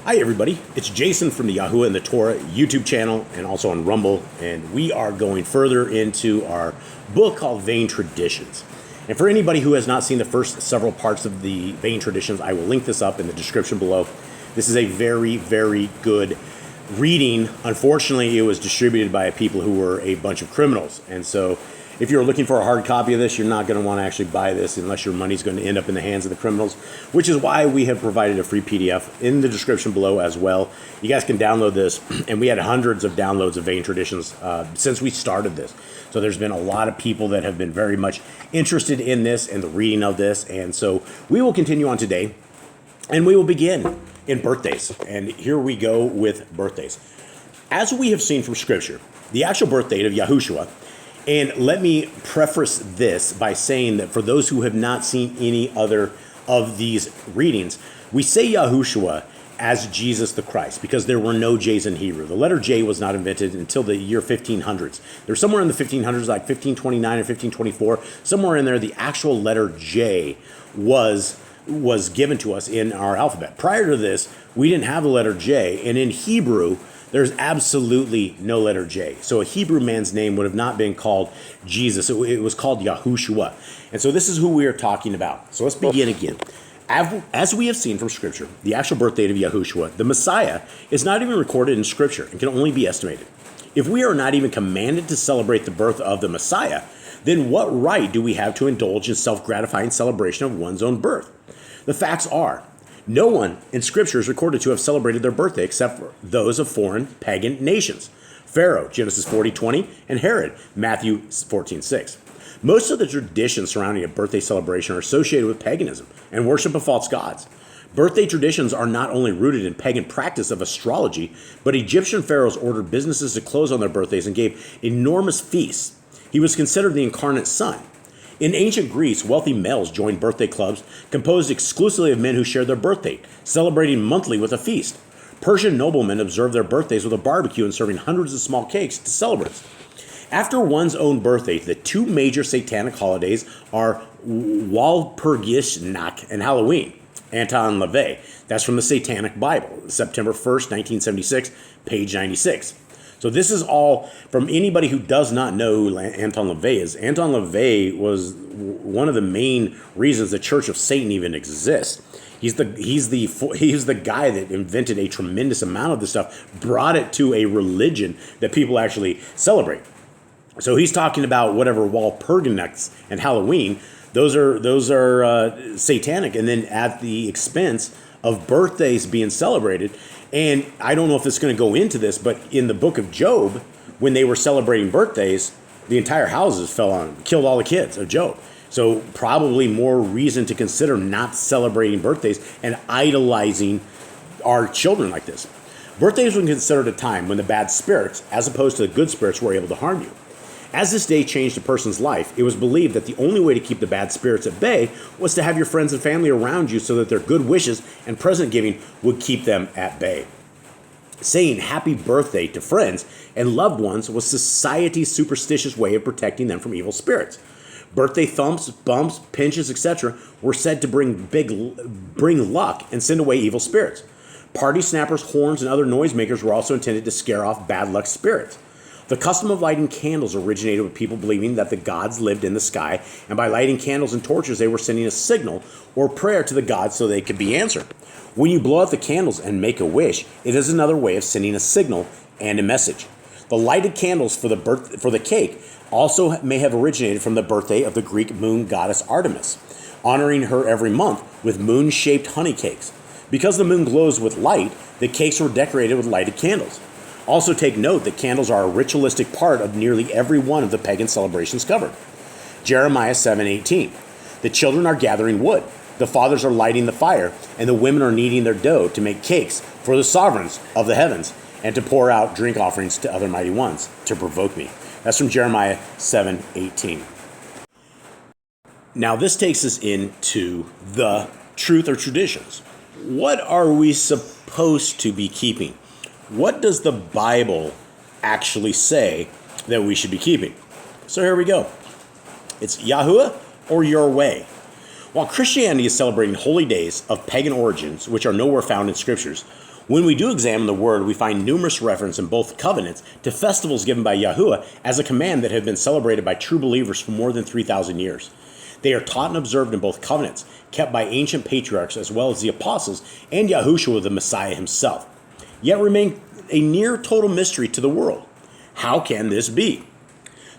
Hi everybody, it's Jason from the Yahuwah and the Torah YouTube channel and also on Rumble, and we are going further into our book called Vain Traditions. And for anybody who has not seen the first several parts of the Vain Traditions, I will link this up in the description below. This is a very, very good reading. Unfortunately, it was distributed by people who were a bunch of criminals, and so if you're looking for a hard copy of this, you're not going to want to actually buy this unless your money's going to end up in the hands of the criminals, which is why we have provided a free PDF in the description below as well. You guys can download this, and we had hundreds of downloads of Vain Traditions since we started this. So there's been a lot of people that have been very much interested in this and the reading of this, and so we will continue on today, and we will begin in birthdays. And here we go with birthdays. As we have seen from Scripture, the actual birth date of Yahushua. And let me preface this by saying that for those who have not seen any other of these readings, we say Yahushua as Jesus the Christ because there were no J's in Hebrew. The letter J was not invented until the year 1500s. There's somewhere in the 1500s, like 1529 or 1524, somewhere in there, the actual letter J was given to us in our alphabet. Prior to this, we didn't have the letter J, and in Hebrew, there's absolutely no letter J. So a Hebrew man's name would have not been called Jesus. It was called Yahushua. And so this is who we are talking about. So let's begin again. As we have seen from Scripture, the actual birth date of Yahushua, the Messiah, is not even recorded in Scripture and can only be estimated. If we are not even commanded to celebrate the birth of the Messiah, then what right do we have to indulge in self-gratifying celebration of one's own birth? The facts are, no one in Scripture is recorded to have celebrated their birthday except for those of foreign pagan nations. Pharaoh, Genesis 40:20, and Herod, Matthew 14:6. Most of the traditions surrounding a birthday celebration are associated with paganism and worship of false gods. Birthday traditions are not only rooted in pagan practice of astrology, but Egyptian pharaohs ordered businesses to close on their birthdays and gave enormous feasts. He was considered the incarnate son. In ancient Greece, wealthy males joined birthday clubs composed exclusively of men who shared their birthday, celebrating monthly with a feast. Persian noblemen observed their birthdays with a barbecue and serving hundreds of small cakes to celebrants. After one's own birthday, the two major satanic holidays are Walpurgisnacht and Halloween. Anton LaVey. That's from the Satanic Bible, September 1st, 1976, page 96. So this is all from anybody who does not know who Anton LaVey is. Anton LaVey was one of the main reasons the Church of Satan even exists. He's the guy that invented a tremendous amount of this stuff, brought it to a religion that people actually celebrate. So he's talking about whatever Walpurgisnacht and Halloween. Those are satanic, and then at the expense of birthdays being celebrated. And I don't know if it's going to go into this, but in the book of Job, when they were celebrating birthdays, the entire houses fell on, killed all the kids of Job. So probably more reason to consider not celebrating birthdays and idolizing our children like this. Birthdays were considered a time when the bad spirits, as opposed to the good spirits, were able to harm you. As this day changed a person's life, it was believed that the only way to keep the bad spirits at bay was to have your friends and family around you so that their good wishes and present giving would keep them at bay. Saying happy birthday to friends and loved ones was society's superstitious way of protecting them from evil spirits. Birthday thumps, bumps, pinches, etc. were said to bring luck and send away evil spirits. Party snappers, horns, and other noisemakers were also intended to scare off bad luck spirits. The custom of lighting candles originated with people believing that the gods lived in the sky, and by lighting candles and torches, they were sending a signal or prayer to the gods so they could be answered. When you blow out the candles and make a wish, it is another way of sending a signal and a message. The lighted candles for the cake also may have originated from the birthday of the Greek moon goddess Artemis, honoring her every month with moon-shaped honey cakes. Because the moon glows with light, the cakes were decorated with lighted candles. Also take note that candles are a ritualistic part of nearly every one of the pagan celebrations covered. Jeremiah 7:18. The children are gathering wood, the fathers are lighting the fire, and the women are kneading their dough to make cakes for the sovereigns of the heavens, and to pour out drink offerings to other mighty ones, to provoke me. That's from Jeremiah 7:18. Now this takes us into the truth or traditions. What are we supposed to be keeping? What does the Bible actually say that we should be keeping? So here we go. It's Yahuwah or your way. While Christianity is celebrating holy days of pagan origins, which are nowhere found in scriptures, when we do examine the word, we find numerous reference in both covenants to festivals given by Yahuwah as a command that have been celebrated by true believers for more than 3,000 years. They are taught and observed in both covenants, kept by ancient patriarchs as well as the apostles and Yahushua the Messiah himself, yet remain a near total mystery to the world. How can this be?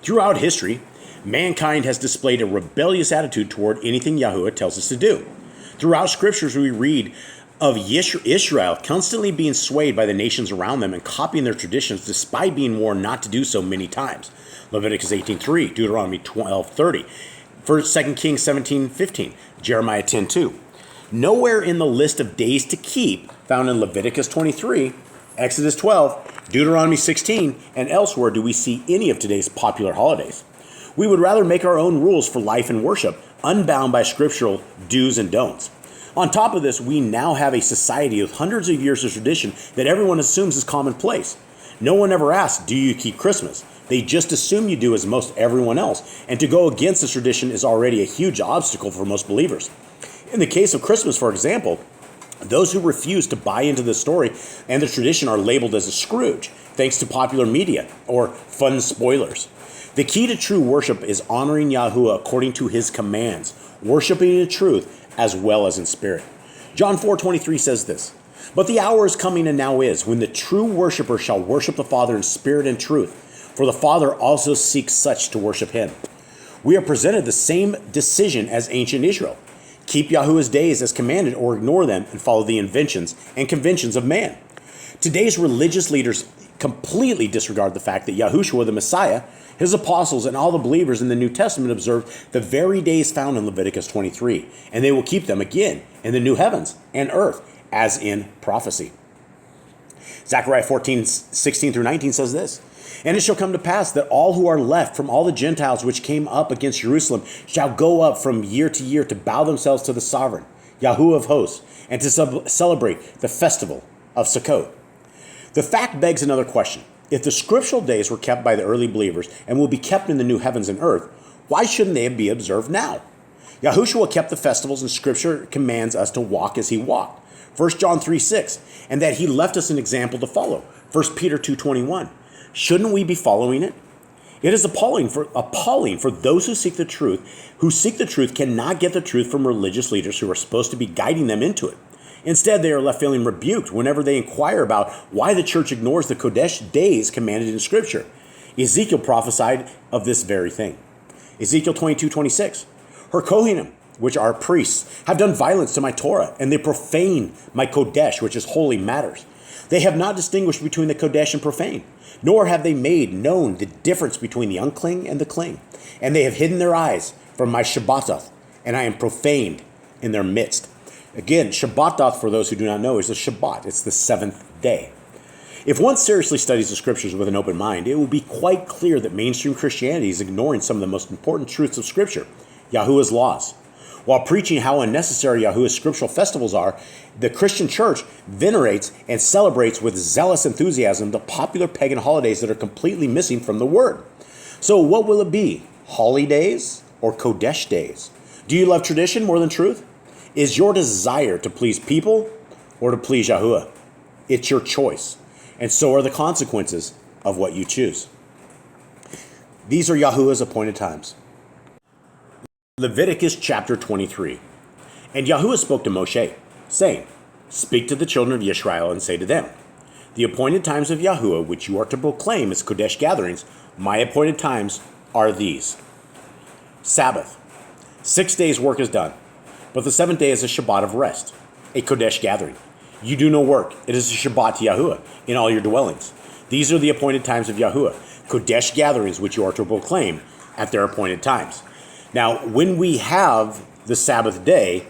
Throughout history, mankind has displayed a rebellious attitude toward anything Yahuwah tells us to do. Throughout scriptures, we read of Israel constantly being swayed by the nations around them and copying their traditions despite being warned not to do so many times. Leviticus 18:3, Deuteronomy 12:30, 2 Kings 17:15, Jeremiah 10:2. Nowhere in the list of days to keep found in Leviticus 23, Exodus 12, Deuteronomy 16, and elsewhere do we see any of today's popular holidays. We would rather make our own rules for life and worship, unbound by scriptural do's and don'ts. On top of this, we now have a society with hundreds of years of tradition that everyone assumes is commonplace. No one ever asks, do you keep Christmas? They just assume you do, as most everyone else, and to go against this tradition is already a huge obstacle for most believers. In the case of Christmas, for example, those who refuse to buy into the story and the tradition are labeled as a Scrooge, thanks to popular media or fun spoilers. The key to true worship is honoring Yahuwah according to his commands, worshiping in truth as well as in spirit. John 4:23 says this, "But the hour is coming and now is, when the true worshiper shall worship the Father in spirit and truth, for the Father also seeks such to worship him." We are presented the same decision as ancient Israel. Keep Yahuwah's days as commanded or ignore them and follow the inventions and conventions of man. Today's religious leaders completely disregard the fact that Yahushua the Messiah, his apostles, and all the believers in the New Testament observed the very days found in Leviticus 23, and they will keep them again in the new heavens and earth, as in prophecy. Zechariah 14:16-19 says this, "And it shall come to pass that all who are left from all the Gentiles which came up against Jerusalem shall go up from year to year to bow themselves to the sovereign, Yahuwah of hosts, and to celebrate the festival of Sukkot." The fact begs another question. If the scriptural days were kept by the early believers and will be kept in the new heavens and earth, why shouldn't they be observed now? Yahushua kept the festivals, and scripture commands us to walk as he walked. 1 John 3:6, and that he left us an example to follow. 1 Peter 2:21. Shouldn't we be following it? It is appalling for those who seek the truth cannot get the truth from religious leaders who are supposed to be guiding them into it. Instead, they are left feeling rebuked whenever they inquire about why the church ignores the Kodesh days commanded in Scripture. Ezekiel prophesied of this very thing. Ezekiel 22:26. Her Kohanim, which are priests, have done violence to my Torah, and they profane my Kodesh, which is holy matters. They have not distinguished between the Kodesh and profane, nor have they made known the difference between the unclean and the clean. And they have hidden their eyes from my Shabbatoth, and I am profaned in their midst. Again, Shabbatoth, for those who do not know, is the Shabbat. It's the seventh day. If one seriously studies the scriptures with an open mind, it will be quite clear that mainstream Christianity is ignoring some of the most important truths of Scripture, Yahuwah's laws. While preaching how unnecessary Yahuwah's scriptural festivals are, the Christian church venerates and celebrates with zealous enthusiasm the popular pagan holidays that are completely missing from the Word. So what will it be? Holy days or Kodesh days? Do you love tradition more than truth? Is your desire to please people or to please Yahuwah? It's your choice, and so are the consequences of what you choose. These are Yahuwah's appointed times. Leviticus chapter 23. And Yahuwah spoke to Moshe, saying, "Speak to the children of Israel and say to them, the appointed times of Yahuwah, which you are to proclaim as Kodesh gatherings, my appointed times are these. Sabbath. 6 days work is done, but the seventh day is a Shabbat of rest, a Kodesh gathering. You do no work. It is a Shabbat to Yahuwah in all your dwellings. These are the appointed times of Yahuwah, Kodesh gatherings, which you are to proclaim at their appointed times." Now, when we have the Sabbath day,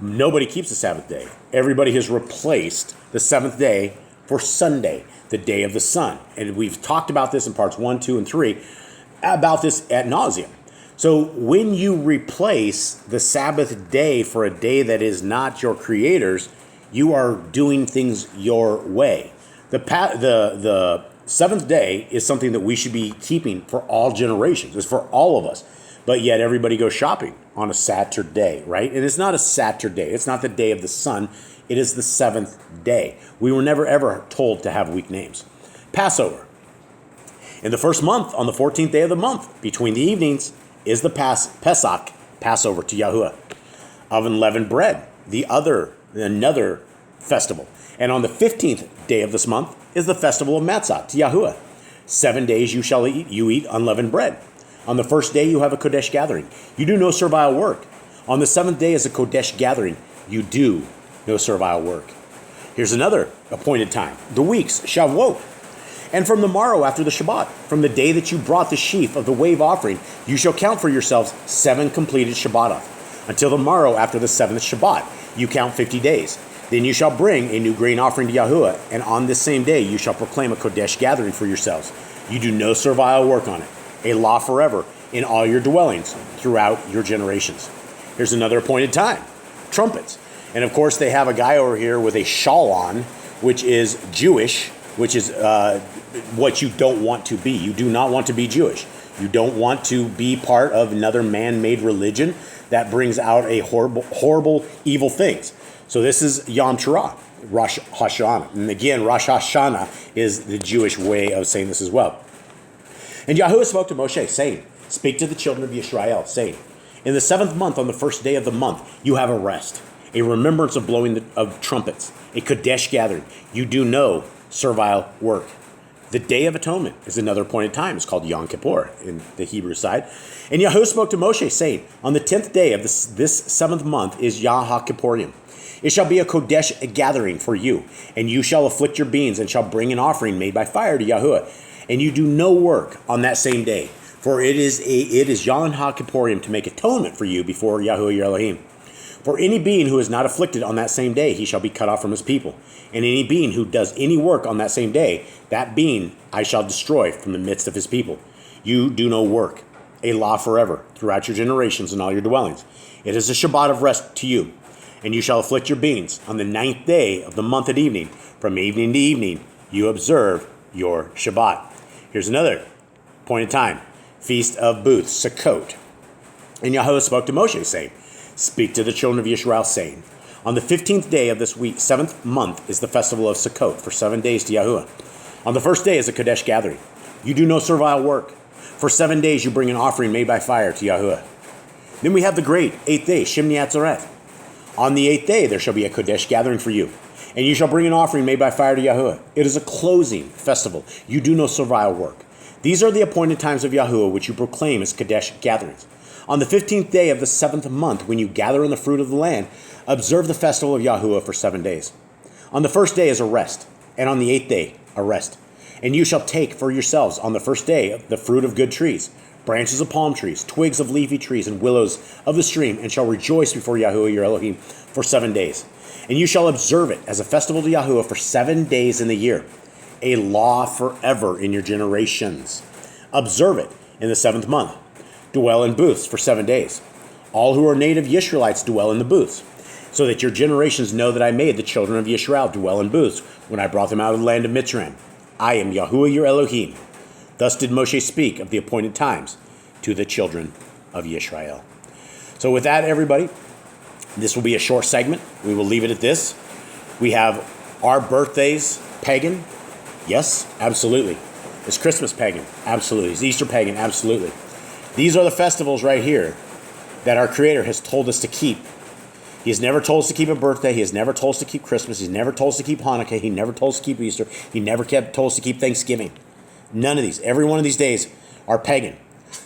nobody keeps the Sabbath day. Everybody has replaced the seventh day for Sunday, the day of the sun. And we've talked about this in parts 1, 2, and 3, about this ad nauseum. So when you replace the Sabbath day for a day that is not your creator's, you are doing things your way. The seventh day is something that we should be keeping for all generations. It's for all of us. but yet everybody goes shopping on a Saturday, right? And it's not a Saturday. It's not the day of the sun. It is the seventh day. We were never, ever told to have week names. Passover. In the first month, on the 14th day of the month, between the evenings, is the Pesach, Passover to Yahuwah, of unleavened bread, another festival. And on the 15th day of this month is the festival of Matzah to Yahuwah. 7 days you shall eat unleavened bread. On the first day you have a Kodesh gathering. You do no servile work. On the seventh day is a Kodesh gathering. You do no servile work. Here's another appointed time. The weeks, Shavuot. And from the morrow after the Shabbat, from the day that you brought the sheaf of the wave offering, you shall count for yourselves 7 completed Shabbatot. Until the morrow after the 7th Shabbat, you count 50 days. Then you shall bring a new grain offering to Yahuwah, and on this same day you shall proclaim a Kodesh gathering for yourselves. You do no servile work on it. A law forever in all your dwellings throughout your generations. Here's another appointed time. Trumpets. And of course they have a guy over here with a shawl on, which is Jewish, which is what you don't want to be. You do not want to be Jewish. You don't want to be part of another man-made religion that brings out a horrible, evil things. So this is Yom Teruah, Rosh Hashanah. And again, Rosh Hashanah is the Jewish way of saying this as well. And Yahuwah spoke to Moshe, saying, speak to the children of Yisrael, saying, in the 7th month, on the first day of the month, you have a rest, a remembrance of blowing of trumpets, a Kodesh gathering. You do no servile work. The Day of Atonement is another appointed time. It's called Yom Kippur in the Hebrew side. And Yahuwah spoke to Moshe, saying, on the 10th day of this 7th month is Yah HaKippurim. It shall be a Kodesh gathering for you, and you shall afflict your beings, and shall bring an offering made by fire to Yahuwah. And you do no work on that same day, for it is Yom HaKippurim to make atonement for you before Yahuwah your Elohim. For any being who is not afflicted on that same day, he shall be cut off from his people. And any being who does any work on that same day, that being I shall destroy from the midst of his people. You do no work, a law forever, throughout your generations and all your dwellings. It is a Shabbat of rest to you. And you shall afflict your beings on the 9th day of the month at evening. From evening to evening, you observe your Shabbat. Here's another appointed time. Feast of Booths, Sukkot. And Yahuwah spoke to Moshe, saying, speak to the children of Yisrael, saying, on the 15th day of this week, 7th month, is the festival of Sukkot, for 7 days to Yahuwah. On the first day is a Kodesh gathering. You do no servile work. For 7 days you bring an offering made by fire to Yahuwah. Then we have the great 8th day, Shemini Atzeret. On the 8th day there shall be a Kodesh gathering for you, and you shall bring an offering made by fire to Yahuwah. It is a closing festival. You do no servile work. These are the appointed times of Yahuwah, which you proclaim as Kodesh gatherings. On the 15th day of the 7th month, when you gather in the fruit of the land, observe the festival of Yahuwah for 7 days. On the first day is a rest, and on the 8th day a rest. And you shall take for yourselves on the first day the fruit of good trees, branches of palm trees, twigs of leafy trees, and willows of the stream, and shall rejoice before Yahuwah your Elohim for 7 days. And you shall observe it as a festival to Yahuwah for 7 days in the year, a law forever in your generations. Observe it in the 7th month. Dwell in booths for 7 days. All who are native Yisraelites dwell in the booths, so that your generations know that I made the children of Yisrael dwell in booths when I brought them out of the land of Mitzrayim. I am Yahuwah your Elohim. Thus did Moshe speak of the appointed times to the children of Yisrael. So with that, everybody, this will be a short segment. We will leave it at this. We have our birthdays pagan. Yes, absolutely. Is Christmas pagan? Absolutely. Is Easter pagan? Absolutely. These are the festivals right here that our Creator has told us to keep. He has never told us to keep a birthday. He has never told us to keep Christmas. He's never told us to keep Hanukkah. He never told us to keep Easter. He never told us to keep Thanksgiving. None of these. Every one of these days are pagan.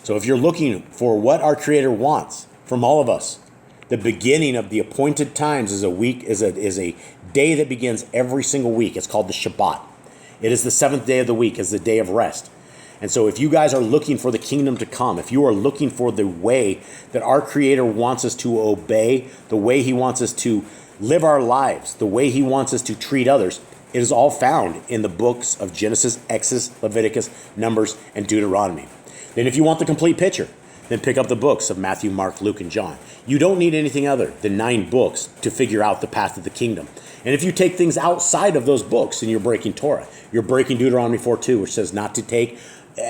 So if you're looking for what our Creator wants from all of us, the beginning of the appointed times is a day that begins every single week. It's called the Shabbat. It is the 7th day of the week. It's the day of rest. And so if you guys are looking for the kingdom to come, if you are looking for the way that our Creator wants us to obey, the way He wants us to live our lives, the way He wants us to treat others, it is all found in the books of Genesis, Exodus, Leviticus, Numbers, and Deuteronomy. Then if you want the complete picture, then pick up the books of Matthew, Mark, Luke, and John. You don't need anything other than 9 books to figure out the path of the kingdom. And if you take things outside of those books, then you're breaking Torah. You're breaking Deuteronomy 4:2, which says not to take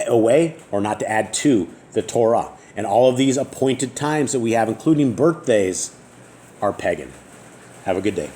away or not to add to the Torah. And all of these appointed times that we have, including birthdays, are pagan. Have a good day.